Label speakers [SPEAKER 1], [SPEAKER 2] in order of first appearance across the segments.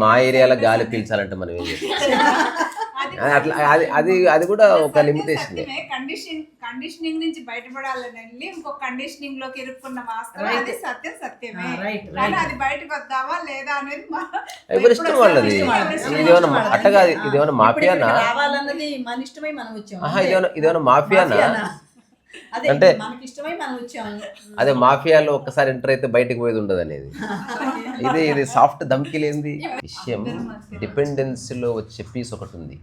[SPEAKER 1] మా ఏరియాలో గాలి పీల్చాలంటే మనం ఏం చేస్తాం? అట్లా అది కూడా ఒక లిమిటేషన్.
[SPEAKER 2] కండిషనింగ్ నుంచి బయటపడాలని వెళ్ళి ఇంకో కండిషనింగ్ లోకి ఇరుక్కున్న వాస్తవం అది సత్యమే. కానీ అది బయటకు వద్దామా లేదా అనేది
[SPEAKER 1] ఎవరి ఇష్టం వాళ్ళది. ఇదేమన్నా అట్టగా ఇదేమన్నా మాఫియానా?
[SPEAKER 3] రావాలన్నది మన ఇష్టమై మనం వచ్చాము.
[SPEAKER 1] ఇదేమన్నా మాఫియానా? అంటే అదే మాఫియాలో ఒక్కసారి ఎంటర్ అయితే బయటకు పోయేది ఉండదు అనేది. ఇది సాఫ్ట్ ధమ్కి లేని విషయం. డిపెండెన్సీలో వచ్చే పీస్ ఒకటి ఉంది,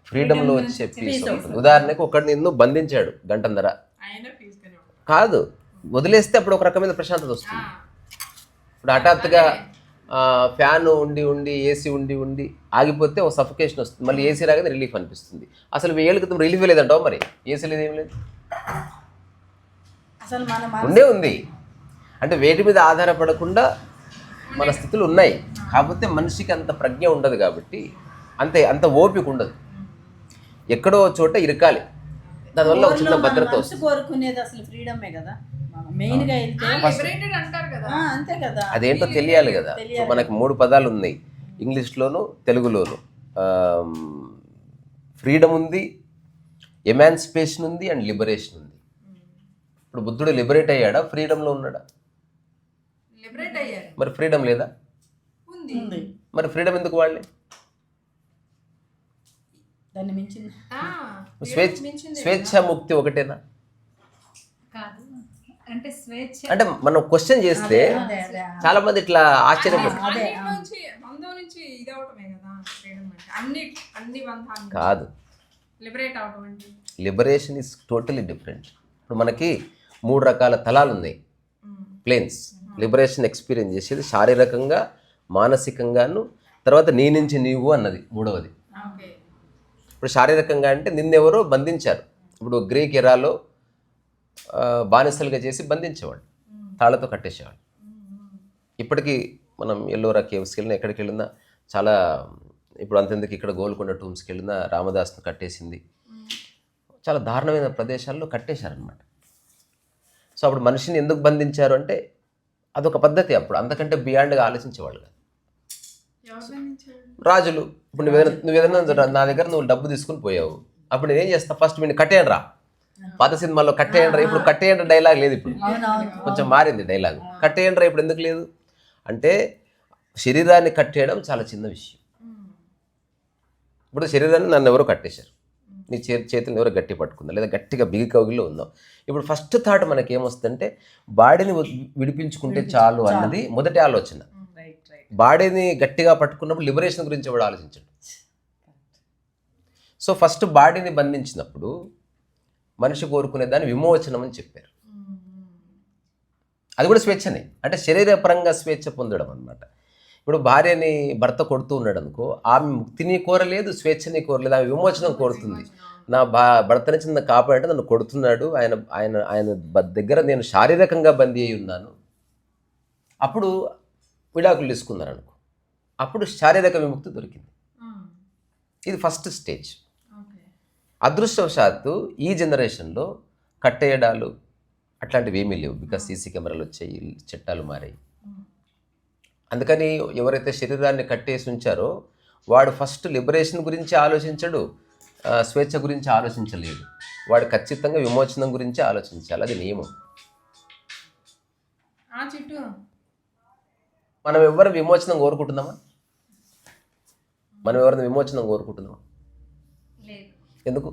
[SPEAKER 1] ఫ్రీడమ్లో వచ్చే పీస్ ఒకటి ఉంది. ఉదాహరణకు ఒకటి నిన్ను బంధించాడు గంటన్నర, కాదు వదిలేస్తే అప్పుడు ఒక రకమైన ప్రశాంతత వస్తుంది. ఇప్పుడు హఠాత్తుగా ఫ్యాన్ ఉండి ఏసీ ఉండి ఆగిపోతే ఒక సఫికేషన్ వస్తుంది, మళ్ళీ ఏసీ రాగానే రిలీఫ్ అనిపిస్తుంది. అసలు 1000 ఏళ్ళ క్రితం రిలీఫ్ లేదంటావు, మరి ఏసీ లేదు, ఏం లేదు, ఉంది. అంటే వేటి మీద ఆధారపడకుండా మన స్థితులు ఉన్నాయి. కాకపోతే మనిషికి అంత ప్రజ్ఞ ఉండదు కాబట్టి అంత ఓపిక ఉండదు. ఎక్కడో చోట ఇరకాలి, దానివల్ల ఒక చిన్న భద్రత వస్తుంది.
[SPEAKER 3] కోరుకునేది అసలు ఫ్రీడమే కదా మెయిన్గా. అంతే కదా,
[SPEAKER 1] అదేంటో తెలియాలి కదా. మనకు 3 పదాలు ఉన్నాయి ఇంగ్లీష్లోను తెలుగులోను. ఫ్రీడమ్ ఉంది, ఎమాన్సిపేషన్ ఉంది, అండ్ లిబరేషన్ ఉంది. ఇప్పుడు బుద్ధుడు లిబరేట్ అయ్యాడా, ఫ్రీడమ్లో ఉన్నాడా? మరి ఫ్రీడమ్ లేదా? మరి ఫ్రీడమ్ ఎందుకు వాళ్ళే? స్వేచ్ఛ ముక్తి ఒకటేనా? అంటే మనం క్వశ్చన్ చేస్తే చాలా మంది ఇట్లా ఆశ్చర్యపడతారు. కాదు, లిబరేషన్ ఈజ్ టోటలీ డిఫరెంట్. ఇప్పుడు మనకి 3 రకాల తలాలు ఉన్నాయి, ప్లేన్స్. లిబరేషన్ ఎక్స్పీరియన్స్ చేసేది శారీరకంగా, మానసికంగాను, తర్వాత నీ నుంచి నీవు అన్నది 3వది. ఇప్పుడు శారీరకంగా అంటే నిన్నెవరో బంధించారు. ఇప్పుడు గ్రీక్ ఎరాలో బానిసలుగా చేసి బంధించేవాళ్ళు, తాళ్లతో కట్టేసేవాళ్ళు. ఇప్పటికీ మనం ఎల్లోరా కేవ్స్కి వెళ్ళినా, ఎక్కడికి వెళ్ళినా చాలా, ఇప్పుడు అంతెందుకు ఇక్కడ గోల్కొండ టూమ్స్కి వెళ్ళినా రామదాస్ను కట్టేసింది. చాలా దారుణమైన ప్రదేశాల్లో కట్టేశారనమాట. సో అప్పుడు మనిషిని ఎందుకు బంధించారు అంటే అదొక పద్ధతి. అప్పుడు అంతకంటే బియాండ్గా ఆలోచించేవాళ్ళు కాదు రాజులు. ఇప్పుడు నువ్వేదైనా నా దగ్గర నువ్వు డబ్బు తీసుకుని పోయావు, అప్పుడు నేనేం చేస్తా, ఫస్ట్ వీడిని కట్టేయండి రా. పాత సినిమాల్లో కట్టేయండి రా, ఇప్పుడు కట్టేయండి డైలాగ్ లేదు, ఇప్పుడు కొంచెం మారింది డైలాగ్. కట్టేయండి రా ఇప్పుడు ఎందుకు లేదు అంటే, శరీరాన్ని కట్టేయడం చాలా చిన్న విషయం. ఇప్పుడు శరీరాన్ని నన్ను ఎవరో కట్టేశారు, నీ చేతులను ఎవరో గట్టి పట్టుకుందా, లేదా గట్టిగా బిగి కౌగిల్లో ఉందాం. ఇప్పుడు ఫస్ట్ థాట్ మనకి ఏమొస్తుందంటే, బాడీని విడిపించుకుంటే చాలు అన్నది మొదటి ఆలోచన. బాడీని గట్టిగా పట్టుకున్నప్పుడు లిబరేషన్ గురించి ఎవడు ఆలోచించడు. సో ఫస్ట్ బాడీని బంధించినప్పుడు మనిషి కోరుకునే దాన్ని విమోచనం అని చెప్పారు. అది కూడా స్వేచ్ఛనే, అంటే శరీరపరంగా స్వేచ్ఛ పొందడం అనమాట. ఇప్పుడు భార్యని భర్త కొడుతూ ఉన్నాడు అనుకో, ఆమె ముక్తిని కోరలేదు, స్వేచ్ఛని కోరలేదు, ఆమె విమోచనం కోరుతుంది. నా భర్త నుంచి నన్ను కాపాడంటే నన్ను కొడుతున్నాడు, ఆయన దగ్గర నేను శారీరకంగా బందీ అయి ఉన్నాను. అప్పుడు విడాకులు తీసుకున్నారు అనుకో, అప్పుడు శారీరక విముక్తి దొరికింది. ఇది ఫస్ట్ స్టేజ్. అదృష్టవశాత్తు ఈ జనరేషన్లో కట్టేయడాలు అట్లాంటివి ఏమీ లేవు, బికాస్ సీసీ కెమెరాలు వచ్చాయి, చట్టాలు మారాయి. అందుకని ఎవరైతే శరీరాన్ని కట్టేసి ఉంచారో వాడు ఫస్ట్ లిబరేషన్ గురించి ఆలోచించడు, స్వేచ్ఛ గురించి ఆలోచించలేడు. వాడు ఖచ్చితంగా విమోచనం గురించి ఆలోచించాలి, అది నియమం. మనం ఎవరు విమోచనం కోరుకుంటున్నామా? మనం ఎవరిని విమోచనం కోరుకుంటున్నామా? ఎందుకు?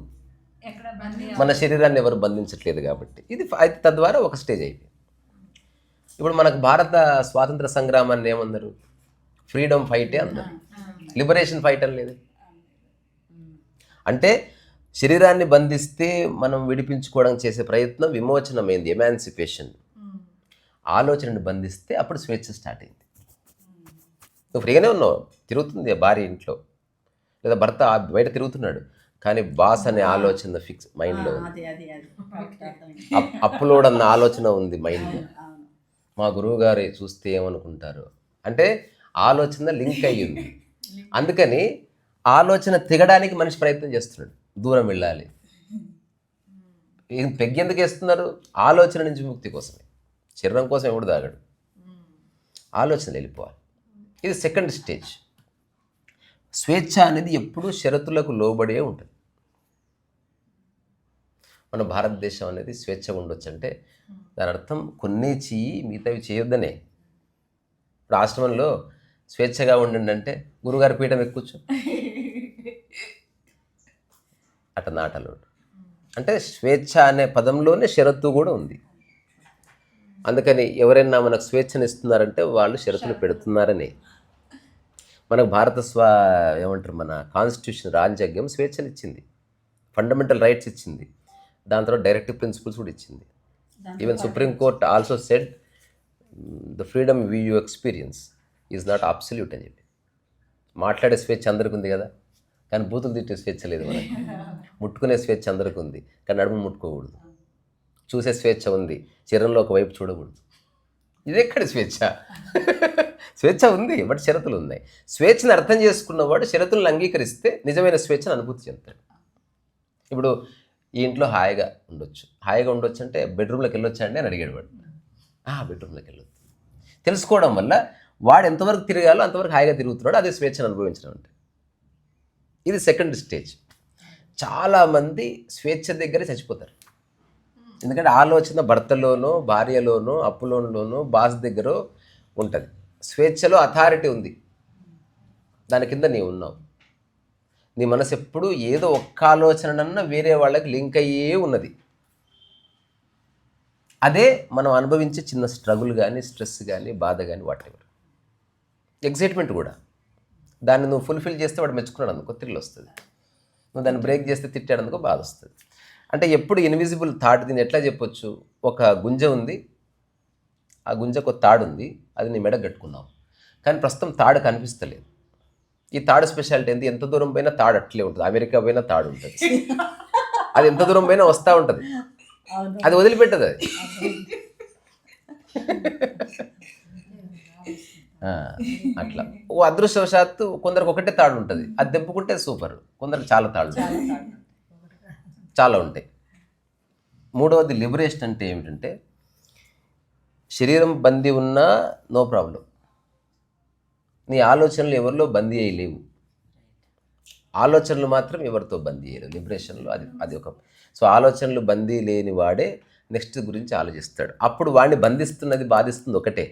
[SPEAKER 1] మన శరీరాన్ని ఎవరు బంధించట్లేదు కాబట్టి. ఇది తద్వారా ఒక స్టేజ్ అయిపోయింది. ఇప్పుడు మనకు భారత స్వాతంత్ర సంగ్రామాన్ని ఏమన్నారు? ఫ్రీడమ్ ఫైటే అన్నారు, లిబరేషన్ ఫైట్ అని లేదు. అంటే శరీరాన్ని బంధిస్తే మనం విడిపించుకోవడం చేసే ప్రయత్నం విమోచనమైంది, ఎమాన్సిపేషన్. ఆలోచనని బంధిస్తే అప్పుడు స్వేచ్ఛ స్టార్ట్ అయింది. నువ్వు ఫ్రీగానే ఉన్నావు, తిరుగుతుంది భార్య ఇంట్లో, లేదా భర్త బయట తిరుగుతున్నాడు, కానీ బాస్ అనే ఆలోచన ఫిక్స్ మైండ్లో ఉంది, అప్లోడ్ అన్న ఆలోచన ఉంది మైండ్లో. మా గురువు గారు చూస్తే ఏమనుకుంటారు అంటే ఆలోచన లింక్ అయ్యింది. అందుకని ఆలోచన తెగడానికి మనిషి ప్రయత్నం చేస్తున్నాడు, దూరం వెళ్ళాలి. పెగ్గి ఎందుకు వేస్తున్నారు? ఆలోచన నుంచి విముక్తి కోసమే. శరీరం కోసం ఎవడు తాగడు, ఆలోచన వెళ్ళిపోవాలి. ఇది సెకండ్ స్టేజ్. స్వేచ్ఛ అనేది ఎప్పుడూ షరతులకు లోబడే ఉంటుంది. మన భారతదేశం అనేది స్వేచ్ఛగా ఉండొచ్చు అంటే దాని అర్థం కొన్ని చెయ్యి మిగతావి చేయొద్దనే. ఇప్పుడు ఆశ్రమంలో స్వేచ్ఛగా ఉండండి అంటే గురుగారి పీఠం ఎక్కుచ్చు అట నాటలు. అంటే స్వేచ్ఛ అనే పదంలోనే షరతు కూడా ఉంది. అందుకని ఎవరైనా మనకు స్వేచ్ఛను ఇస్తున్నారంటే వాళ్ళు షరతులు పెడుతున్నారని. మనకు ఏమంటారు, మన కాన్స్టిట్యూషన్ రాజ్యాంగం స్వేచ్ఛను ఇచ్చింది, ఫండమెంటల్ రైట్స్ ఇచ్చింది, దాని తర్వాత డైరెక్టివ్ ప్రిన్సిపల్స్ కూడా ఇచ్చింది. Even supreme court also said the freedom you experience is not absolute అని చెప్పి. మాట్లాడే స్వేచ్ఛ అందరికీ ఉంది కదా, కానీ బూతులు తిట్టే స్వేచ్ఛ లేదు మనకి. ముట్టుకునే స్వేచ్ఛ అందరికీ ఉంది, కానీ నడుము ముట్టుకోకూడదు. చూసే స్వేచ్ఛ ఉంది, చిరంలో ఒకవైపు చూడకూడదు. ఇది ఎక్కడి స్వేచ్ఛ? స్వేచ్ఛ ఉంది, బట్ షరతులు ఉన్నాయి. స్వేచ్ఛను అర్థం చేసుకున్నవాడు షరతులను అంగీకరిస్తే నిజమైన స్వేచ్ఛను అనుభూతి చెందుతాడు. ఇప్పుడు ఈ ఇంట్లో హాయిగా ఉండొచ్చు అంటే బెడ్రూమ్లోకి వెళ్ళొచ్చా అండి అని అడిగాడు వాడు. బెడ్రూమ్లోకి వెళ్ళొచ్చు. తెలుసుకోవడం వల్ల వాడు ఎంతవరకు తిరగాలో అంతవరకు హాయిగా తిరుగుతున్నాడు. అదే స్వేచ్ఛను అనుభవించడం అంటే. ఇది సెకండ్ స్టేజ్. చాలామంది స్వేచ్ఛ దగ్గరే చచ్చిపోతారు. ఎందుకంటే ఆలోచన భర్తలోనో భార్యలోనో అప్పులోనో బాస్ దగ్గర ఉంటుంది. స్వేచ్ఛలో అథారిటీ ఉంది, దాని కింద నీవు ఉన్నావు. నీ మనసు ఎప్పుడు ఏదో ఒక్క ఆలోచనన్నా వేరే వాళ్ళకి లింక్ అయ్యే ఉన్నది. అదే మనం అనుభవించే చిన్న స్ట్రగుల్ కానీ, స్ట్రెస్ కానీ, బాధ కానీ, వాటెవర్. ఎగ్జైట్మెంట్ కూడా. దాన్ని నువ్వు ఫుల్ఫిల్ చేస్తే వాడు మెచ్చుకున్నాడు అనుకో థ్రిల్ వస్తుంది. నువ్వు దాన్ని బ్రేక్ చేస్తే తిట్టాడు అనుకో బాధ వస్తుంది. అంటే ఎప్పుడు ఇన్విజిబుల్ థాట్. దీన్ని ఎట్లా చెప్పొచ్చు? ఒక గుంజ ఉంది, ఆ గుంజకు ఒక తాడు ఉంది, అది నీ మెడ కట్టుకున్నావు, కానీ ప్రస్తుతం తాడు కనిపిస్తలేదు. ఈ తాడు స్పెషాలిటీ ఏంటి? ఎంత దూరం పోయినా తాడు అట్లే ఉంటుంది. అమెరికా పోయినా తాడు ఉంటుంది, అది ఎంత దూరం పోయినా వస్తూ ఉంటుంది, అది వదిలిపెట్టదు. అది అట్లా ఓ అదృష్టవశాత్తు కొందరికి ఒకటే తాడు ఉంటుంది, అది తెంపుకుంటే సూపర్. కొందరికి చాలా తాళ్ళు చాలా ఉంటాయి. మూడవది లిబరేషన్ అంటే ఏమిటంటే శరీరం బందీ ఉన్నా నో ప్రాబ్లం, నీ ఆలోచనలు ఎవరిలో బందీ అయ్యలేవు. ఆలోచనలు మాత్రం ఎవరితో బందీ అయ్యలేవు లిబరేషన్లో. అది ఒక. సో ఆలోచనలు బందీ లేని వాడే నెక్స్ట్ గురించి ఆలోచిస్తాడు. అప్పుడు వాడిని బంధిస్తున్నది, బాధిస్తుంది ఒకటే,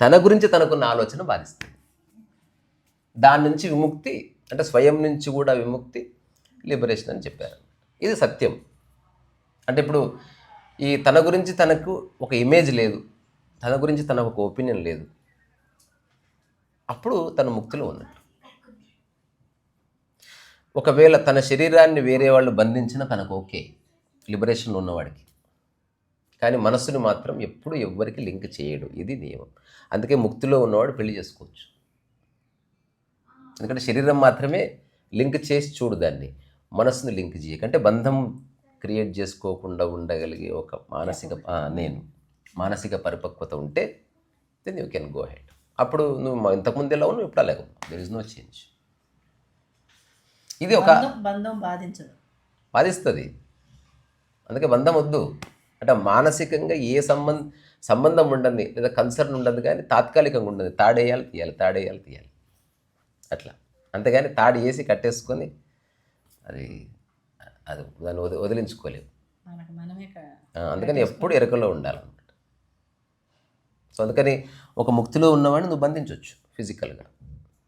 [SPEAKER 1] తన గురించి తనకున్న ఆలోచన బాధిస్తుంది. దాని నుంచి విముక్తి అంటే స్వయం నుంచి కూడా విముక్తి లిబరేషన్ అని చెప్పారు. ఇది సత్యం. అంటే ఇప్పుడు ఈ తన గురించి తనకు ఒక ఇమేజ్ లేదు, తన గురించి తనకు ఒక ఒపీనియన్ లేదు, అప్పుడు తన ముక్తిలో ఉన్నట్టు. ఒకవేళ తన శరీరాన్ని వేరే వాళ్ళు బంధించినా తనకు ఓకే, లిబరేషన్లో ఉన్నవాడికి. కానీ మనస్సుని మాత్రం ఎప్పుడు ఎవ్వరికి లింక్ చేయడు. ఇది నియమం. అందుకే ముక్తిలో ఉన్నవాడు పెళ్లి చేసుకోవచ్చు. ఎందుకంటే శరీరం మాత్రమే లింక్ చేసి చూడు, దాన్ని మనస్సుని లింక్ చేయకంటే బంధం క్రియేట్ చేసుకోకుండా ఉండగలిగే ఒక మానసిక పరిపక్వత ఉంటే then you can go head. అప్పుడు నువ్వు ఇంతకుముందు ఎలా ఉన్నావు, ఇప్పుడు అలాగే ఉన్నావు. There is no change. ఇది ఒక
[SPEAKER 3] బంధం
[SPEAKER 1] బాధిస్తుంది. అందుకే బంధం వద్దు. అంటే మానసికంగా ఏ సంబంధం ఉండదు, లేదా కన్సర్న్ ఉండదు, కానీ తాత్కాలికంగా ఉండదు. తాడేయాలి తీయాలి అట్లా. అంతేగాని తాడు వేసి కట్టేసుకొని అది దాన్ని వదిలించుకోలేవు. అందుకని ఎప్పుడు ఎరుకలో ఉండాలన్నమాట. సో అందుకని ఒక ముక్తిలో ఉన్నవాడిని నువ్వు బంధించవచ్చు ఫిజికల్గా,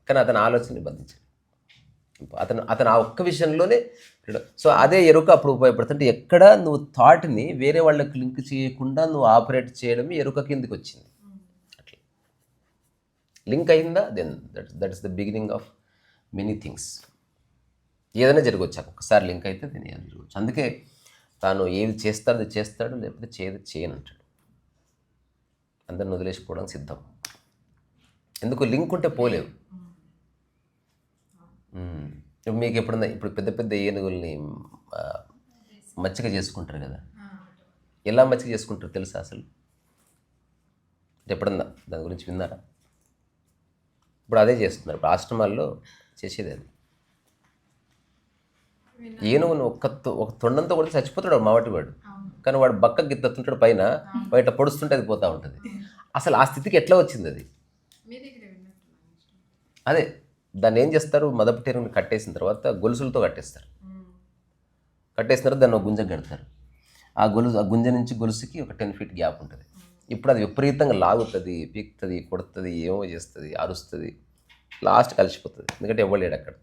[SPEAKER 1] కానీ అతని ఆలోచనని బంధించాలి. అతను ఆ ఒక్క విషయంలోనే. సో అదే ఎరుక అప్పుడు ఉపయోగపడుతుంటే ఎక్కడ నువ్వు థాట్ని వేరే వాళ్ళకి లింక్ చేయకుండా నువ్వు ఆపరేట్ చేయడం ఎరుక కిందకి వచ్చింది. అట్లా లింక్ అయిందా, then that is the beginning of many things. ఏదైనా జరగవచ్చు. ఒక్కసారి లింక్ అయితే దీని ఏదైనా జరగవచ్చు. అందుకే తాను ఏది చేస్తాడు, లేకపోతే చేయనంటాడు. అందరిని వదిలేసిపోవడానికి సిద్ధం. ఎందుకు? లింక్ ఉంటే పోలేవు. మీకు ఎప్పుడన్నా ఇప్పుడు పెద్ద పెద్ద ఏనుగుల్ని మచ్చిక చేసుకుంటారు కదా, ఎలా మచ్చిక చేసుకుంటారు తెలుసా అసలు? ఎప్పుడన్నా దాని గురించి విన్నారా? ఇప్పుడు అదే చేస్తున్నారు. ఇప్పుడు ఆశ్రమాల్లో చేసేది అది. ఏనుగును ఒక తొండంతో కూడా చచ్చిపోతాడు మావటి వాడు, కానీ వాడు బక్క గిత్తుంటాడు పైన, బయట పొడుస్తుంటే అది పోతూ ఉంటుంది. అసలు ఆ స్థితికి ఎట్లా వచ్చింది అది? అదే దాన్ని ఏం చేస్తారు, మదపు టేరుని కట్టేసిన తర్వాత గొలుసులతో కట్టేస్తారు. కట్టేసిన తర్వాత దాన్ని ఒక గుంజకు కడతారు. ఆ గుంజ నుంచి గొలుసుకి ఒక 10 feet గ్యాప్ ఉంటుంది. ఇప్పుడు అది విపరీతంగా లాగుతుంది, పీకుతుంది, కొడుతుంది, ఏమో చేస్తుంది, అరుస్తుంది, లాస్ట్ కలిసిపోతుంది. ఎందుకంటే ఇవ్వలేడు అక్కడ,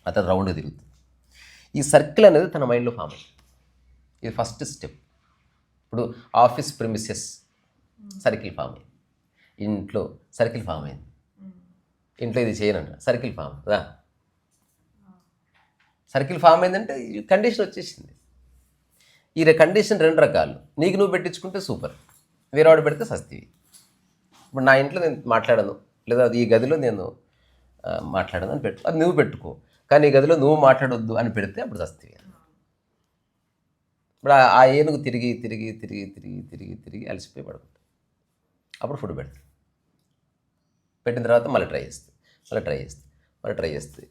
[SPEAKER 1] అతను రౌండ్గా తిరుగుతుంది. ఈ సర్కిల్ అనేది తన మైండ్లో ఫామ్ అయింది. ఇది ఫస్ట్ స్టెప్. ఇప్పుడు ఆఫీస్ ప్రిమిసెస్ సర్కిల్ ఫామ్ అయింది, ఇంట్లో సర్కిల్ ఫామ్ అయింది, ఇంట్లో ఇది చేయనంట సర్కిల్ ఫామ్ రా, సర్కిల్ ఫామ్ అయిందంటే కండిషన్ వచ్చేసింది. ఈ కండిషన్ 2 రకాలు. నీకు నువ్వు పెట్టించుకుంటే సూపర్, వేరే వాడు పెడితే సస్తివి. ఇప్పుడు నా ఇంట్లో నేను మాట్లాడను, లేదా ఈ గదిలో నేను మాట్లాడను అని పెట్టు, అది నువ్వు పెట్టుకో. కానీ ఈ గదిలో నువ్వు మాట్లాడొద్దు అని పెడితే అప్పుడు సస్తివి. ఇప్పుడు ఆ ఏనుగు తిరిగి తిరిగి తిరిగి తిరిగి తిరిగి తిరిగి అలసిపోయి పడుకుంటుంది. అప్పుడు ఫుడ్ పెడతాడు. పెట్టిన తర్వాత మళ్ళీ ట్రై చేస్తుంది, మళ్ళీ ట్రై చేస్తుంది, మళ్ళీ ట్రై చేస్తుంది.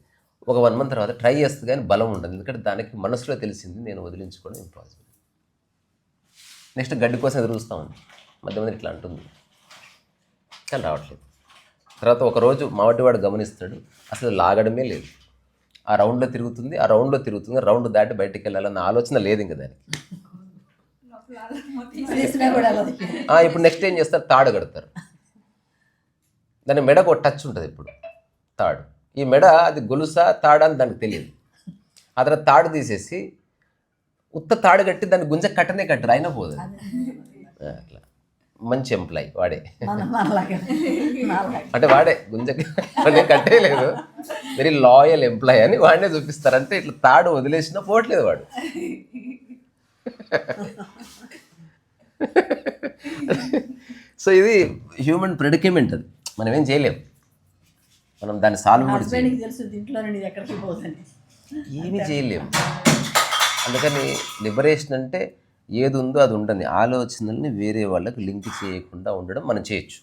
[SPEAKER 1] ఒక 1 month తర్వాత ట్రై చేస్తుంది, కానీ బలం ఉండదు. ఎందుకంటే దానికి మనసులో తెలిసింది నేను వదిలించుకోవడం ఇంపాసిబుల్. నెక్స్ట్ గడ్డి కోసం ఎదురుస్తూ ఉంది, మధ్య మధ్య ఇట్లా అంటుంది, కానీ రావట్లేదు. తర్వాత ఒకరోజు మావటివాడు గమనిస్తాడు, అసలు లాగడమే లేదు, ఆ రౌండ్లో తిరుగుతుంది, ఆ రౌండ్లో తిరుగుతుంది, రౌండ్ దాటి బయటికి వెళ్ళాలన్న ఆలోచన లేదు ఇంకా దానికి. ఇప్పుడు నెక్స్ట్ ఏం చేస్తారు, తాడు కడతారు. దాని మెడకు ఒక టచ్ ఉంటుంది ఇప్పుడు తాడు. ఈ మెడ అది గొలుసా తాడా అని దానికి తెలియదు. ఆ తర్వాత తాడు తీసేసి ఉత్త తాడు కట్టి దాన్ని గుంజ కట్టనే కట్టరు, అయినా పోదు. అట్లా మంచి ఎంప్లాయ్ వాడే, అంటే వాడే గుంజకి కట్టేయలేదు, వెరీ లాయల్ ఎంప్లాయ్ అని వాడినే చూపిస్తారంటే ఇట్లా తాడు వదిలేసినా పోవట్లేదు వాడు. సో ఇది హ్యూమన్ ప్రెడికేమెంట్, అది మనం ఏం చేయలేం, మనం దాన్ని సాల్వ్ ఏమీ చేయలేము. అందుకని లిబరేషన్ అంటే ఏది ఉందో అది ఉండని ఆలోచనల్ని వేరే వాళ్ళకి లింక్ చేయకుండా ఉండడం మనం చేయొచ్చు.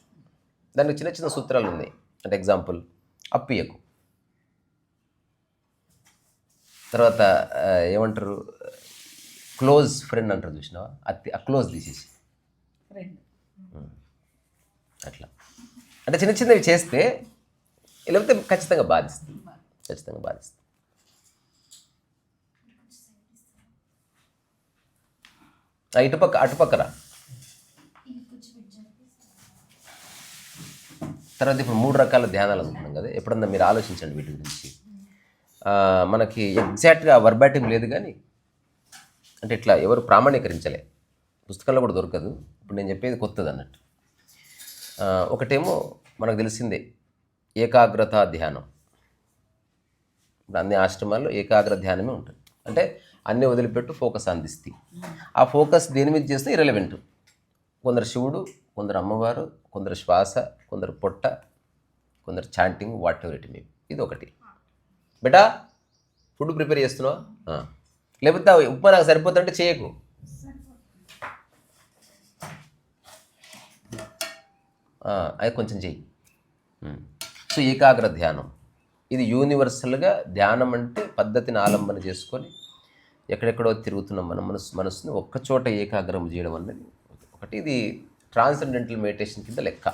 [SPEAKER 1] దానికి చిన్న చిన్న సూత్రాలు ఉన్నాయి. అంటే ఎగ్జాంపుల్, అప్పియకు, తర్వాత ఏమంటారు, క్లోజ్ ఫ్రెండ్ అంటారు చూసినావా, ఆ క్లోజ్ తీసేసి అట్లా. అంటే చిన్న చిన్నవి చేస్తే, లేకపోతే ఖచ్చితంగా బాధిస్తుంది, ఖచ్చితంగా బాధిస్తుంది. అటుపక్కరా. తర్వాత ఇప్పుడు 3 రకాల ధ్యానాలు అనుకున్నాం కదా. ఎప్పుడన్నా మీరు ఆలోచించండి వీటి గురించి. మనకి ఎగ్జాక్ట్గా వర్బాటిం లేదు, కానీ అంటే ఇట్లా ఎవరు ప్రామాణీకరించలే, పుస్తకంలో కూడా దొరకదు. ఇప్పుడు నేను చెప్పేది కొత్తది అన్నట్టు. ఒకటేమో మనకు తెలిసిందే ఏకాగ్రత ధ్యానం. ఇప్పుడు అన్ని ఆశ్రమాల్లో ఏకాగ్ర ధ్యానమే ఉంటుంది. అంటే అన్నీ వదిలిపెట్టు, ఫోకస్ అందిస్తే. ఆ ఫోకస్ దేని మీద చేస్తే ఇర్రెలవెంట్. కొందరు శివుడు, కొందరు అమ్మవారు, కొందరు శ్వాస, కొందరు పొట్ట, కొందరు chanting, what ever it may. ఇది ఒకటి. బేటా ఫుడ్ ప్రిపేర్ చేస్తున్నావా, లేకపోతే ఉప్మా నాకు సరిపోతుంటే చేయకు. అది కొంచెం చెయ్యి. సో ఏకాగ్ర ధ్యానం ఇది యూనివర్సల్గా. ధ్యానం అంటే పద్ధతిని ఆలంబన చేసుకొని ఎక్కడెక్కడో తిరుగుతున్నాం మన మనసుని ఒక్కచోట ఏకాగ్రం చేయడం అన్నది ఒకటి. ఇది ట్రాన్సెండెంటల్ మెడిటేషన్ కింద లెక్క.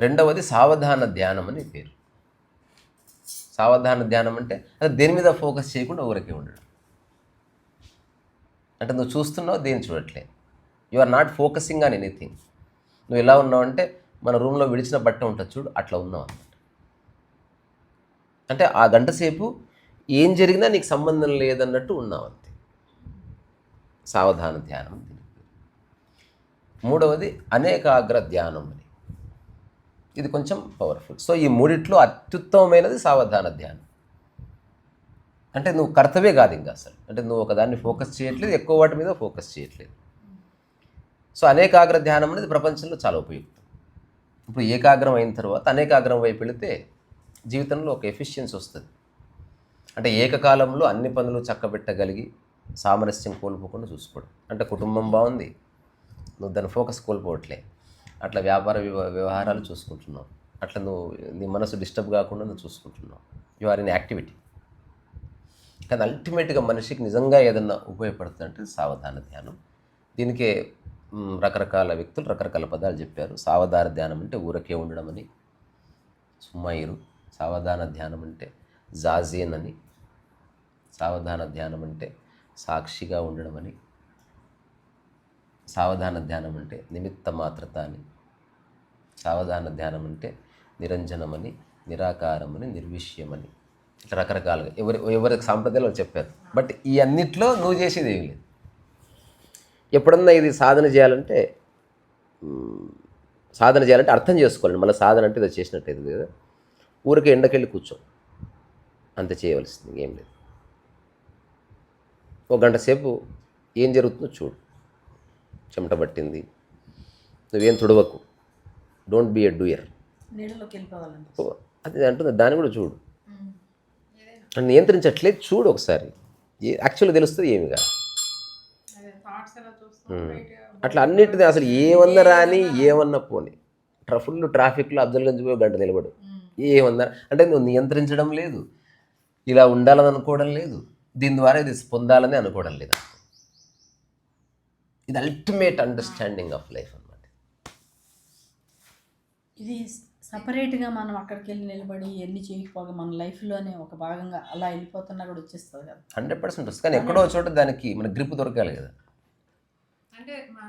[SPEAKER 1] రెండవది సావధాన ధ్యానం అని పేరు. సావధాన ధ్యానం అంటే అది దేని మీద ఫోకస్ చేయకుండా ఊరికే ఉండడం. అంటే నువ్వు చూస్తున్నావు, దేని చూడట్లే, you are not focusing on anything. నువ్వు ఎలా ఉన్నావు అంటే మన రూమ్లో విడిచిన బట్ట ఉంటుంది చూడు, అట్లా ఉన్నావు అన్నమాట. అంటే ఆ గంట సేపు ఏం జరిగినా నీకు సంబంధం లేదన్నట్టు ఉన్నావు అంతే. సావధాన ధ్యానం. మూడవది అనేకాగ్ర ధ్యానం అని, ఇది కొంచెం పవర్ఫుల్. సో ఈ మూడిట్లో అత్యుత్తమమైనది సావధాన ధ్యానం. అంటే నువ్వు కర్తవ్యే కాదు ఇంకా అసలు, అంటే నువ్వు ఒకదాన్ని ఫోకస్ చేయట్లేదు, ఎక్కువ వాటి మీద ఫోకస్ చేయట్లేదు. సో అనేకాగ్ర ధ్యానం అనేది ప్రపంచంలో చాలా ఉపయుక్తం. ఇప్పుడు ఏకాగ్రం అయిన తర్వాత అనేకాగ్రం వైపు వెళితే జీవితంలో ఒక ఎఫిషియన్సీ వస్తుంది. అంటే ఏకకాలంలో అన్ని పనులు చక్కబెట్టగలిగి సామరస్యం కోల్పోకుండా చూసుకోవడం. అంటే కుటుంబం బాగుంది, నువ్వు దాని ఫోకస్ కోల్పోవట్లే, అట్లా వ్యాపార వ్యవహారాలు చూసుకుంటున్నావు, అట్లా నువ్వు నీ మనసు డిస్టర్బ్ కాకుండా నువ్వు చూసుకుంటున్నావు, యు ఆర్ ఇన్ యాక్టివిటీ. కానీ అల్టిమేట్గా మనిషికి నిజంగా ఏదన్నా ఉపయోగపడుతుంది అంటే సావధాన ధ్యానం. దీనికే రకరకాల వ్యక్తులు రకరకాల పదాలు చెప్పారు. సావధాన ధ్యానం అంటే ఊరకే ఉండడం అని, సుమైరు. సావధాన ధ్యానం అంటే జాజేన్ అని. సావధాన ధ్యానం అంటే సాక్షిగా ఉండడం అని. సావధాన ధ్యానం అంటే నిమిత్త మాత్రత అని. సావధాన ధ్యానం అంటే నిరంజనమని, నిరాకారమని, నిర్విషయమని. ఇట్లా రకరకాలుగా ఎవరికి సాంప్రదాయాలు చెప్పారు. బట్ ఈ అన్నిట్లో నువ్వు చేసేది ఏమి లేదు. ఎప్పుడన్నా ఇది సాధన చేయాలంటే అర్థం చేసుకోవాలండి. మళ్ళీ సాధన అంటే ఇది చేసినట్టయితే కదా, ఊరికే ఎండకెళ్ళి కూర్చో, అంత చేయవలసింది ఏం లేదు. ఒక గంట సేపు ఏం జరుగుతుందో చూడు. చెమట పట్టింది, నువ్వేం తుడవకు, డోంట్ బీ ఎ డూయర్.
[SPEAKER 3] నీళ్ళలోకి వెళ్ళిపోవాలండి.
[SPEAKER 1] అది అంటుంది, దాన్ని కూడా చూడు. నియంత్రించట్లేదు, చూడు ఒకసారి. యాక్చువల్గా తెలుస్తుంది ఏమి కాదు. అట్లా అన్నిటిది అసలు ఏమన్నా రాని ఏమన్నా పోని. ఫుల్ ట్రాఫిక్లో అఫ్జల్గంజ్ పోయి గంట నిలబడు, ఏమన్నా అంటే నువ్వు నియంత్రించడం లేదు, ఇలా ఉండాలని అనుకోవడం లేదు, దీని ద్వారా ఇది పొందాలని అనుకోవడం లేదు. ఇది అల్టిమేట్ అండర్స్టాండింగ్ ఆఫ్ లైఫ్ అన్నమాట.
[SPEAKER 3] ఇది సపరేట్గా మనం అక్కడికి వెళ్ళి నిలబడి ఎన్ని చేయకపోగా మన లైఫ్లోనే ఒక భాగంగా అలా వెళ్ళిపోతున్నా కూడా వచ్చేస్తుంది కదా.
[SPEAKER 1] 100% వస్తుంది. కానీ ఎక్కడో చోట దానికి మన గ్రిప్ దొరకాలి కదా.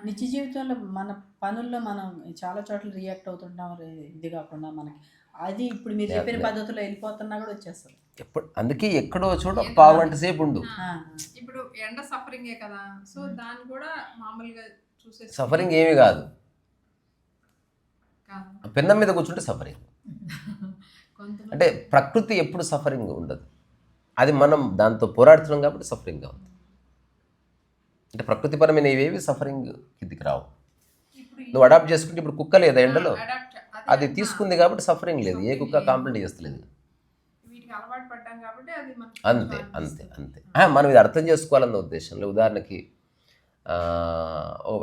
[SPEAKER 3] నిత్య జీవితంలో మన పనుల్లో మనం చాలా చోట్ల రియాక్ట్ అవుతుంటాం, ఇది కాకుండా మనకి అది ఇప్పుడు మీరు చెప్పిన పద్ధతిలో వెళ్ళిపోతున్నా కూడా వచ్చేస్తుంది.
[SPEAKER 1] అందుకే ఎక్కడో చోట పావు గంట సేపు ఉండు.
[SPEAKER 2] ఇప్పుడు ఎండ సఫరింగే కదా, సో దాన్ని కూడా మామూలుగా చూసే
[SPEAKER 1] సఫరింగ్ ఏమీ కాదు. పెన్నం మీద కూర్చుంటే సఫరింగ్. అంటే ప్రకృతి ఎప్పుడు సఫరింగ్ ఉండదు, అది మనం దాంతో పోరాడుతున్నాం కాబట్టి సఫరింగ్గా ఉంది. అంటే ప్రకృతిపరమైన ఇవేవి సఫరింగ్ కిందికి రావు. నువ్వు అడాప్ట్ చేసుకుంటే ఇప్పుడు కుక్క లేదా ఎండలో, అది తీసుకుంది కాబట్టి సఫరింగ్ లేదు. ఏ కుక్క కాంప్లైంట్ చేస్తలేదు. అంతే అంతే అంతే. మనం ఇది అర్థం చేసుకోవాలన్న ఉద్దేశంలో, ఉదాహరణకి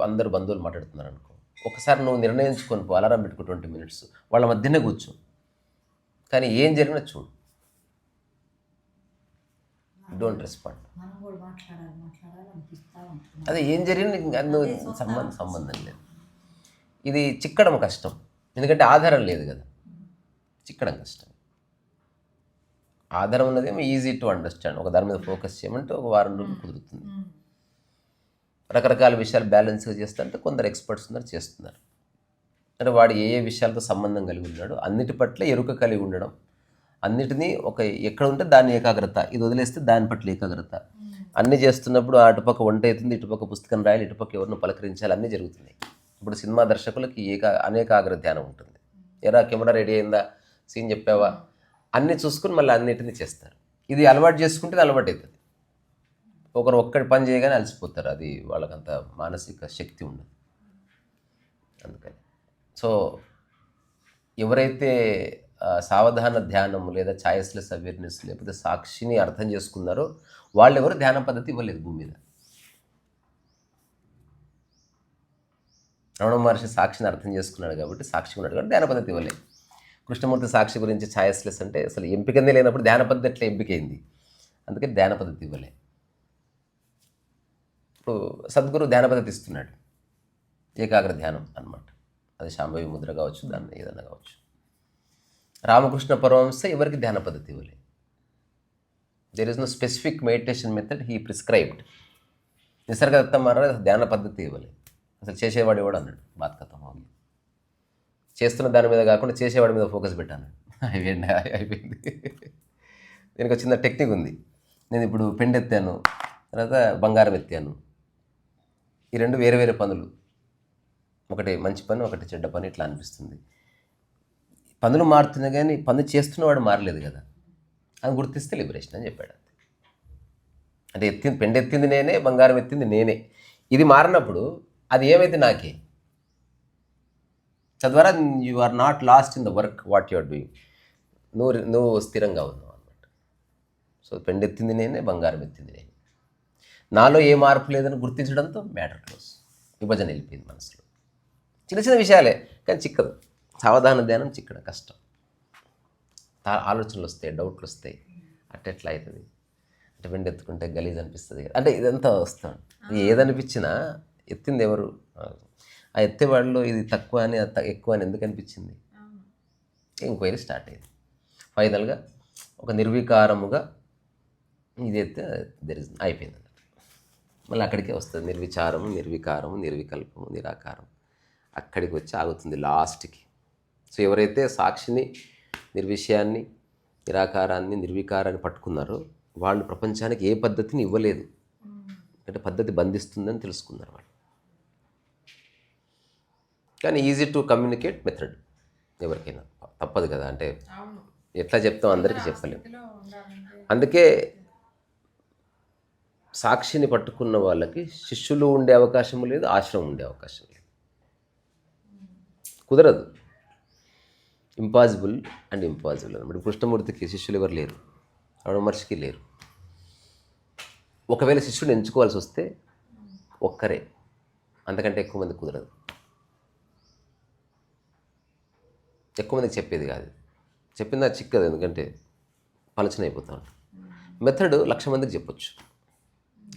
[SPEAKER 1] అందరు బంధువులు మాట్లాడుతున్నారు అనుకో, ఒకసారి నువ్వు నిర్ణయించుకొని పో, అలారం పెట్టుకో 20 minutes, వాళ్ళ మధ్యనే కూర్చో, కానీ ఏం జరిగినా చూడు, డోంట్ రెస్పాండ్. అదే ఏం జరిగినా నువ్వు సంబంధం లేదు. ఇది చిక్కడం కష్టం, ఎందుకంటే ఆధారం లేదు కదా. చిక్కడం కష్టం. ఆధారం ఉన్నదేమో ఈజీ టు అండర్స్టాండ్. ఒక దాని మీద ఫోకస్ చేయమంటే ఒక వారం రోజులు కుదురుతుంది. రకరకాల విషయాలు బ్యాలెన్స్గా చేస్తుంటే కొందరు ఎక్స్పర్ట్స్ ఉన్నారు, చేస్తున్నారు. అంటే వాడు ఏ ఏ విషయాలతో సంబంధం కలిగి ఉన్నాడు, అన్నిటి పట్ల ఎరుక కలిగి ఉండడం, అన్నిటినీ ఒక ఎక్కడ ఉంటే దాని ఏకాగ్రత, ఇది వదిలేస్తే దాని పట్ల ఏకాగ్రత. అన్నీ చేస్తున్నప్పుడు అటుపక్క వంట అవుతుంది, ఇటుపక్క పుస్తకం రాయాలి, ఇటుపక్క ఎవరిని పలకరించాలి, అన్నీ జరుగుతున్నాయి. ఇప్పుడు సినిమా దర్శకులకి అనేకాగ్ర ధ్యానం ఉంటుంది. ఎరా కెమెరా రెడీ అయిందా, సీన్ చెప్పావా, అన్నీ చూసుకుని మళ్ళీ అన్నిటినీ చేస్తారు. ఇది అలవాటు చేసుకుంటే అలవాటు అవుతుంది. ఒకరు ఒక్కటి పని చేయగానే అలసిపోతారు, అది వాళ్ళకంత మానసిక శక్తి ఉండదు. అందుకని సో ఎవరైతే సావధాన ధ్యానం లేదా ఛాయిస్లెస్ అవేర్నెస్ లేకపోతే సాక్షిని అర్థం చేసుకున్నారో వాళ్ళు ఎవరు ధ్యాన పద్ధతి ఇవ్వలేదు భూమి మీద. రమణ మహర్షి సాక్షిని అర్థం చేసుకున్నాడు కాబట్టి, సాక్షి ఉన్నాడు కాబట్టి ధ్యాన పద్ధతి ఇవ్వలేదు. కృష్ణమూర్తి సాక్షి గురించి ఛాయిస్లెస్ అంటే అసలు ఎంపికనే లేనప్పుడు ధ్యాన పద్ధతి ఎట్లా ఎంపికైంది, అందుకే ధ్యాన పద్ధతి ఇవ్వలే. ఇప్పుడు సద్గురు ధ్యాన పద్ధతి ఇస్తున్నాడు, ఏకాగ్ర ధ్యానం అన్నమాట. అది శాంభవి ముద్ర కావచ్చు, దాన్ని ఏదన్నా కావచ్చు. రామకృష్ణ పరమహంస ఎవరికి ధ్యాన పద్ధతి ఇవ్వలే. There is no specific meditation method he prescribed. Nisargadatta Maharaj ధ్యాన పద్ధతి ఇవ్వలే. అసలు చేసేవాడు ఎవడు అన్నాడు, బాత్ కథం అవును. చేస్తున్న దాని మీద కాకుండా చేసేవాడి మీద ఫోకస్ పెట్టాను. అయిపోయింది. దీనికి ఒక చిన్న టెక్నిక్ ఉంది. నేను ఇప్పుడు పెండు ఎత్తాను, తర్వాత బంగారం ఎత్తాను. ఈ రెండు వేరే వేరే పనులు, ఒకటి మంచి పని ఒకటి చెడ్డ పని, ఇట్లా అనిపిస్తుంది. పనులు మారుతున్నాయి కానీ పనులు చేస్తున్నవాడు మారలేదు కదా, అని గుర్తిస్తే లిబరేషన్ అని చెప్పాడు. అంటే పెండు ఎత్తింది నేనే, బంగారం ఎత్తింది నేనే. ఇది మారినప్పుడు అది ఏమైతే నాకే. తద్వారా you are not lost in the work what you are doing. నువ్వు స్థిరంగా ఉన్నావు అన్నమాట. సో పెండు ఎత్తింది నేనే, బంగారం ఎత్తింది నేనే. నాలో ఏ మార్పు లేదని గుర్తించడంతో మ్యాటర్ క్లోజ్. విభజన వెళ్ళిపోయింది మనసులో. చిన్న చిన్న విషయాలే కానీ చిక్కదు. సావధాన ధ్యానం చిక్కడం కష్టం. ఆలోచనలు వస్తాయి, డౌట్లు వస్తాయి, అట్టెట్లా అవుతుంది అంటే వెండి ఎత్తుకుంటే గలీజ్ అనిపిస్తుంది కదా, అంటే ఇదంతా వస్తాం. ఏదనిపించినా ఎత్తింది ఎవరు, ఆ ఎత్తేవాడిలో ఇది తక్కువ అని ఎక్కువ అని ఎందుకు అనిపించింది, ఎంక్వైరీ స్టార్ట్ అయింది. ఫైనల్గా ఒక నిర్వికారముగా ఇదైతే అయిపోయింది. మళ్ళీ అక్కడికే వస్తుంది నిర్విచారము, నిర్వికారము, నిర్వికల్పము, నిరాకారం. అక్కడికి వచ్చి ఆగుతుంది లాస్ట్కి. సో ఎవరైతే సాక్షిని, నిర్విషయాన్ని, నిరాకారాన్ని, నిర్వికారాన్ని పట్టుకున్నారో వాళ్ళు ప్రపంచానికి ఏ పద్ధతిని ఇవ్వలేదు. అంటే పద్ధతి బంధిస్తుందని తెలుసుకున్నారు వాళ్ళు. కానీ ఈజీ టు కమ్యూనికేట్ మెథడ్ ఎవరికైనా తప్పదు కదా, అంటే ఎట్లా చెప్తాం అందరికీ చెప్పలేము. అందుకే సాక్షిని పట్టుకున్న వాళ్ళకి శిష్యులు ఉండే అవకాశం లేదు, ఆశ్రమం ఉండే అవకాశం లేదు. కుదరదు. ఇంపాసిబుల్ అండ్ ఇంపాసిబుల్ అనమాట. కృష్ణమూర్తికి శిష్యులు ఎవరు లేరు, రమణమహర్షికి లేరు. ఒకవేళ శిష్యుని ఎంచుకోవాల్సి వస్తే ఒక్కరే, అంతకంటే ఎక్కువ మంది కుదరదు. ఎక్కువ మందికి చెప్పేది కాదు, చెప్పిందా చిక్కదు, ఎందుకంటే పలచన అయిపోతా ఉంటుంది. మెథడ్ 1,00,000 మందికి చెప్పొచ్చు,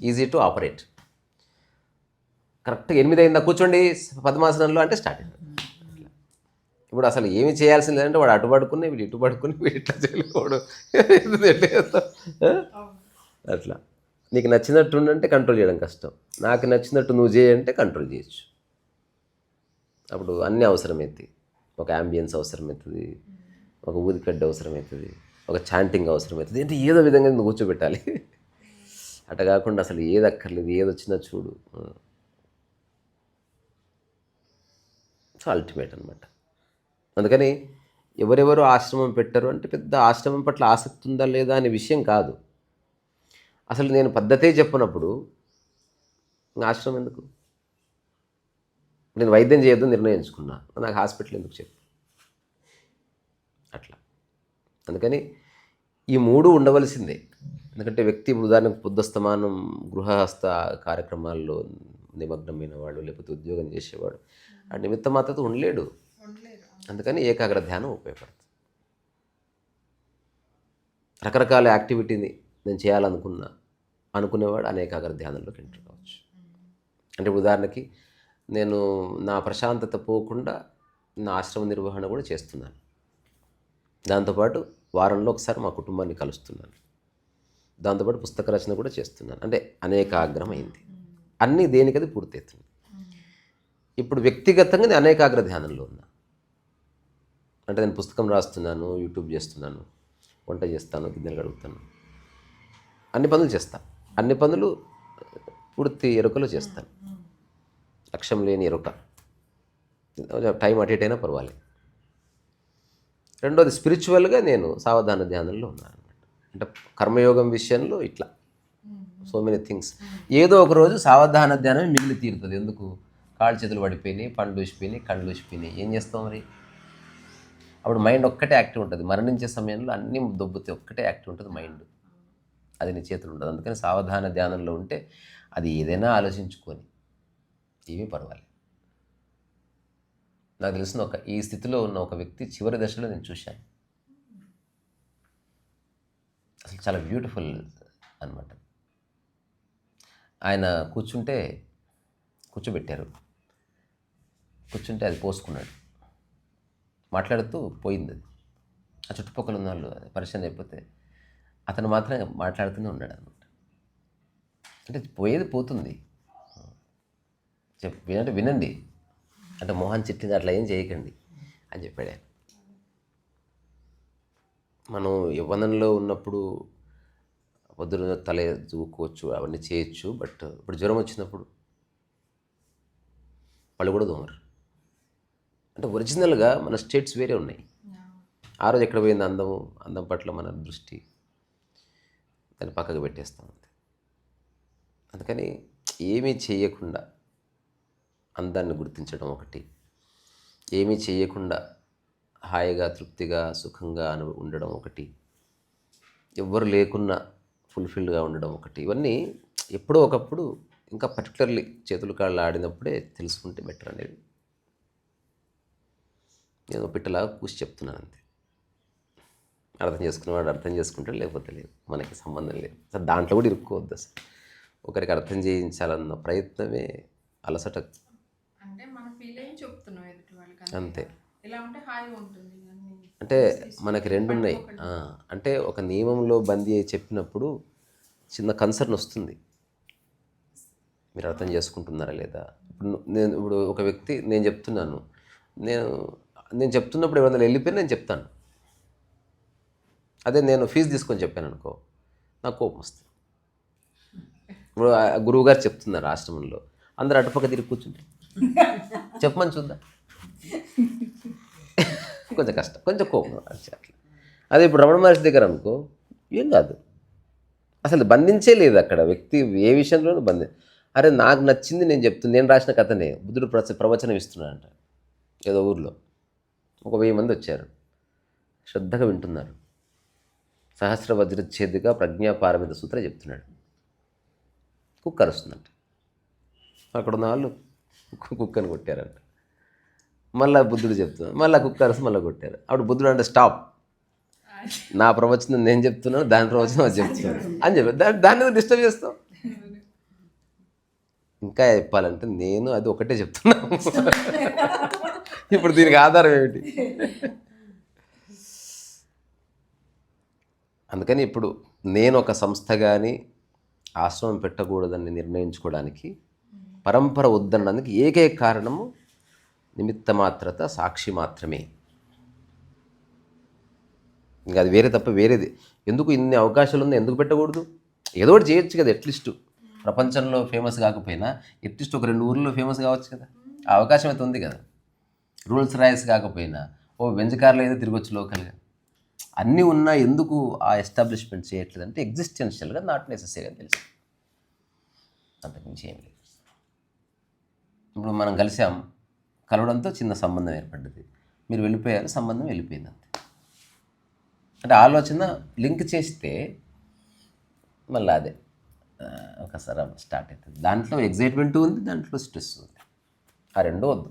[SPEAKER 1] ఈజీ టు ఆపరేట్. కరెక్ట్గా 8 అయిందా కూర్చోండి పద్మాసనంలో అంటే స్టార్ట్ అయింది. ఇప్పుడు అసలు ఏమి చేయాల్సింది లేదంటే వాడు అటు పడుకుని వీడు ఇటు పడుకుని వీడు ఇట్లా చేయలేకపోవడం అట్లా. నీకు నచ్చినట్టు ఉండంటే కంట్రోల్ చేయడం కష్టం, నాకు నచ్చినట్టు నువ్వు చేయంటే కంట్రోల్ చేయొచ్చు. అప్పుడు అన్నీ అవసరమవుతాయి. ఒక యాంబియన్స్ అవసరమవుతుంది, ఒక ఊదికడ్డ అవసరమవుతుంది, ఒక చాంటింగ్ అవసరమవుతుంది. అంటే ఏదో విధంగా నువ్వు కూర్చోబెట్టాలి. అట్లా కాకుండా అసలు ఏది అక్కర్లేదు, ఏది వచ్చినా చూడు. సో అల్టిమేట్ అనమాట. అందుకని ఎవరెవరు ఆశ్రమం పెట్టరు అంటే పెద్ద ఆశ్రమం పట్ల ఆసక్తి ఉందా లేదా అనే విషయం కాదు. అసలు నేను పద్ధతే చెప్పినప్పుడు ఆశ్రమం ఎందుకు? నేను వైద్యం చేయొద్దు నిర్ణయించుకున్నా, నాకు హాస్పిటల్ ఎందుకు చెప్పు? అట్లా. అందుకని ఈ 3 ఉండవలసిందే. ఎందుకంటే వ్యక్తి ఉదాహరణకు పొద్దుస్తమానం గృహస్థ కార్యక్రమాల్లో నిమగ్నమైన వాడు, లేకపోతే ఉద్యోగం చేసేవాడు ఆ నిమిత్త మాత్రతో ఉండలేడు. అందుకని ఏకాగ్ర ధ్యానం ఉపయోగపడుతుంది. రకరకాల యాక్టివిటీని నేను అనుకునేవాడు అనేకాగ్ర ధ్యానంలోకి ఎంటర్ కావచ్చు. అంటే ఉదాహరణకి నేను నా ప్రశాంతత పోకుండా నా ఆశ్రమ నిర్వహణ కూడా చేస్తున్నాను. దాంతోపాటు వారంలో ఒకసారి మా కుటుంబాన్ని కలుస్తున్నాను. దాంతోపాటు పుస్తక రచన కూడా చేస్తున్నాను. అంటే అనేకాగ్రమైంది. అన్నీ దేనికది పూర్తవుతుంది. ఇప్పుడు వ్యక్తిగతంగా నేను అనేకాగ్ర ధ్యానంలో ఉన్నా. అంటే నేను పుస్తకం రాస్తున్నాను, యూట్యూబ్ చేస్తున్నాను, వంట చేస్తాను, గిన్నెలు కడుగుతాను, అన్ని పనులు చేస్తాను. అన్ని పనులు పూర్తి ఎరుకలో చేస్తాను. లక్ష్యం లేని ఎరుక. టైం అటు ఇటు అయినా పర్వాలేదు. రెండోది స్పిరిచువల్గా నేను సావధాన ధ్యానంలో ఉన్నాను అనమాట. అంటే కర్మయోగం విషయంలో ఇట్లా సో మెనీ థింగ్స్. ఏదో ఒక రోజు సావధాన ధ్యానం మిగిలి తీరుతుంది. ఎందుకు? కాళ్ళు చేతులు పడిపోయినాయి, పండ్లు ఊసిపోయినాయి, కళ్ళు ఊసిపోయినాయి, ఏం చేస్తాం మరి? అప్పుడు మైండ్ ఒక్కటే యాక్టివ్ ఉంటుంది. మరణించే సమయంలో అన్నీ దొబ్బుతాయి, ఒక్కటే యాక్టివ్ ఉంటుంది మైండ్. అది నీ చేతులు ఉండదు. అందుకని సావధాన ధ్యానంలో ఉంటే అది ఏదైనా ఆలోచించుకొని ఏమీ పర్వాలేదు. నాకు తెలిసిన ఈ స్థితిలో ఉన్న ఒక వ్యక్తి చివరి దశలో నేను చూశాను. అసలు చాలా బ్యూటిఫుల్ అనమాట. ఆయన కూర్చోబెట్టారు. కూర్చుంటే అది పోసుకున్నాడు. మాట్లాడుతూ పోయింది అది. ఆ చుట్టుపక్కల ఉన్న వాళ్ళు పరిచయం అయిపోతే అతను మాత్రం మాట్లాడుతూనే ఉన్నాడు అనమాట. అంటే పోయేది పోతుంది, అంటే వినండి, అంటే మోహన్ చిట్టింది అట్లా ఏం చేయకండి అని చెప్పాడు ఆయన. మనం యవ్వనంలో ఉన్నప్పుడు పొద్దున తల దూకోవచ్చు, అవన్నీ చేయొచ్చు. బట్ ఇప్పుడు జ్వరం వచ్చినప్పుడు వాళ్ళు కూడా దోమరు. అంటే ఒరిజినల్గా మన స్టేట్స్ వేరే ఉన్నాయి. ఆ రోజు ఎక్కడ పోయింది అందం పట్ల మన దృష్టి, దాన్ని పక్కకు పెట్టేస్తాం అంతే. అందుకని ఏమీ చేయకుండా అందాన్ని గుర్తించడం ఒకటి, ఏమీ చేయకుండా హాయిగా తృప్తిగా సుఖంగా ఉండడం ఒకటి, ఎవ్వరు లేకున్నా ఫుల్ఫిల్గా ఉండడం ఒకటి. ఇవన్నీ ఎప్పుడో ఒకప్పుడు ఇంకా పర్టికులర్లీ చేతులు కాళ్ళు ఆడినప్పుడే తెలుసుకుంటే బెటర్ అనేది నేను పిట్టలాగా కూసి చెప్తున్నాను అంతే. అర్థం చేసుకునేవాడు అర్థం చేసుకుంటాడు, లేకపోతే లేదు, మనకి సంబంధం లేదు. అసలు దాంట్లో కూడా ఇరుక్కోవద్దు. అసలు ఒకరికి అర్థం చేయించాలన్న ప్రయత్నమే అలసట.
[SPEAKER 2] అంటే మన ఫీలింగ్ చెప్తున్నాం ఎదుటి వాళ్ళకి
[SPEAKER 1] అంతే.
[SPEAKER 2] ఇలా ఉంటే హాయిగా ఉంటుంది.
[SPEAKER 1] అంటే మనకి రెండు ఉన్నాయి. అంటే ఒక నియమంలో బందీ అయి చెప్పినప్పుడు చిన్న కన్సర్న్ వస్తుంది, మీరు అర్థం చేసుకుంటున్నారా లేదా. ఇప్పుడు ఒక వ్యక్తి నేను చెప్తున్నాను, నేను చెప్తున్నప్పుడు ఎవరైనా వెళ్ళిపోయినా నేను చెప్తాను. అదే నేను ఫీజు తీసుకొని చెప్పాను అనుకో, నాకు కోపం వస్తుంది. ఇప్పుడు గురువు గారు చెప్తున్నారు ఆశ్రమంలో, అందరూ అటుపక్క తిరిగి కూర్చుంటారు, చెప్పమని చూద్దాం, కొంచెం కష్టం, కొంచెం కోపం అట్లా. అదే ఇప్పుడు రమణ మహర్షి దగ్గర అనుకో ఏం కాదు, అసలు బంధించే లేదు అక్కడ వ్యక్తి ఏ విషయంలోనూ అరే నాకు నచ్చింది నేను చెప్తున్నాను. నేను రాసిన కథనే బుద్ధుడు ప్రవచనం ఇస్తున్నాడంట ఏదో ఊర్లో. ఒక 1000 మంది వచ్చారు, శ్రద్ధగా వింటున్నారు. సహస్ర వజ్రఛేదిగా ప్రజ్ఞాపారమిత సూత్రం చెప్తున్నాడు. కుక్క అరుస్తుందంట, అక్కడ ఉన్న వాళ్ళు కుక్కను కొట్టారంట. మళ్ళీ బుద్ధుడు చెప్తున్నాడు, మళ్ళీ కుక్క అరుస్తూ మళ్ళీ కొట్టారు. అప్పుడు బుద్ధుడు అంటే స్టాప్, నా ప్రవచనం నేను చెప్తున్నాను, దాని ప్రవచనం అది చెప్తున్నాను అని చెప్పి దాన్ని డిస్టర్బ్ చేస్తాం. ఇంకా చెప్పాలంటే నేను అది ఒకటే చెప్తున్నాను. ఇప్పుడు దీనికి ఆధారం ఏమిటి? అందుకని ఇప్పుడు నేను ఒక సంస్థ కానీ ఆశ్రమం పెట్టకూడదని నిర్ణయించుకోవడానికి, పరంపర వద్దనడానికి ఏకైక కారణము నిమిత్త మాత్రత, సాక్షి మాత్రమే. ఇంకా అది వేరే తప్ప వేరేది ఎందుకు. ఇన్ని అవకాశాలు ఉంది, ఎందుకు పెట్టకూడదు? ఏదో ఒకటి చేయొచ్చు కదా. అట్లీస్ట్ ప్రపంచంలో ఫేమస్ కాకపోయినా అట్లీస్ట్ ఒక 2 ఊర్లో ఫేమస్ కావచ్చు కదా. ఆ అవకాశం అయితే ఉంది కదా. రూల్స్ రాయల్స్ కాకపోయినా బెంజ్ కార్లో ఏదో తిరగొచ్చు లోకల్గా. అన్నీ ఉన్నా ఎందుకు ఆ ఎస్టాబ్లిష్మెంట్ చేయట్లేదు అంటే ఎగ్జిస్టెన్షియల్గా నాట్ నెసెసరీ అని తెలుసు, అంతకుమించి ఏం లేదు. ఇప్పుడు మనం కలిసాం, కలవడంతో చిన్న సంబంధం ఏర్పడ్డది, మీరు వెళ్ళిపోయారు, సంబంధం వెళ్ళిపోయింది అంతే. అంటే ఆలోచన లింక్ చేస్తే మళ్ళీ అదే ఒకసారి స్టార్ట్ అవుతుంది. దాంట్లో ఎగ్జైట్మెంట్ ఉంది, దాంట్లో స్ట్రెస్ ఉంది. ఆ రెండూ వద్దు.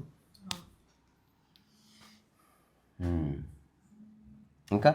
[SPEAKER 1] ఇంకా